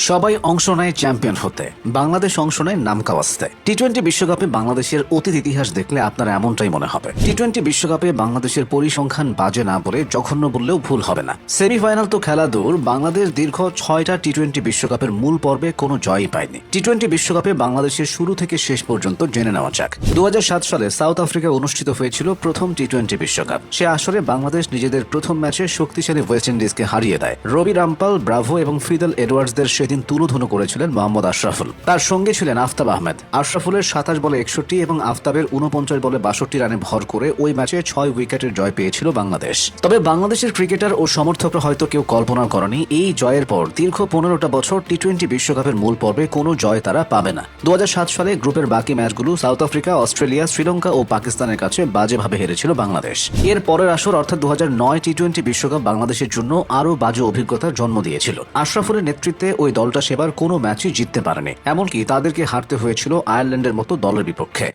সবাই অংশ নেয় চ্যাম্পিয়ন হতে, বাংলাদেশ অংশ নেয় নাম কাওয়াজতে। টি-20 বিশ্বকাপে বাংলাদেশের অতীত ইতিহাস দেখলে আপনার এমনটাই মনে হবে। টি-20 বিশ্বকাপে বাংলাদেশের পরিসংখ্যান বাজে না বলে জঘন্য বললেও ভুল হবে না। সেমিফাইনাল তো খেলা দূর, বাংলাদেশ দীর্ঘ 6টা টি-20 বিশ্বকাপের মূল পর্বে কোনো জয়ই পায়নি। টি-20 বিশ্বকাপে বাংলাদেশের শুরু থেকে শেষ পর্যন্ত জেনে নেওয়া যাক। 2007 সালে সাউথ আফ্রিকায় অনুষ্ঠিত হয়েছিল প্রথম টি-20 বিশ্বকাপ। সে আসরে বাংলাদেশ নিজেদের প্রথম ম্যাচে শক্তিশালী ওয়েস্ট ইন্ডিজকে হারিয়ে দেয়। রবি রামপাল, ব্রাভো এবং ফিদেল এডওয়ার্ডসদের সেদিন তুলোধুনো করেছিলেন মোহাম্মদ আশরাফুল। তার সঙ্গে ছিলেন আফতাব আহমেদ। আশরাফুলের 27 বলে 61 এবং আফতাবের 49 বলে 62 রানে ভর করে ওই ম্যাচে 6 উইকেটের জয় পেয়েছিল বাংলাদেশ। তবে বাংলাদেশের ক্রিকেটার ও সমর্থকরা হয়তো কেউ কল্পনা করেনি এই জয়ের পর দীর্ঘ 15টা বছর টি-20 বিশ্বকাপের মূল পর্বে কোনো জয় তারা পাবে না। 2007 সালে গ্রুপের বাকি ম্যাচগুলো সাউথ আফ্রিকা, অস্ট্রেলিয়া, শ্রীলঙ্কা ও পাকিস্তানের কাছে বাজেভাবে হেরেছিল বাংলাদেশ। এর পরের আসর অর্থাৎ 2009 টি-20 বিশ্বকাপ বাংলাদেশের জন্য আরও বাজে অভিজ্ঞতার জন্ম দিয়েছিল। আশরাফুলের নেতৃত্বে ওই দলটা সেবার কোনো ম্যাচই জিততে পারেনি, এমনকি তাদেরকে হারতে হয়েছিল আয়ারল্যান্ডের মতো দলের বিপক্ষে।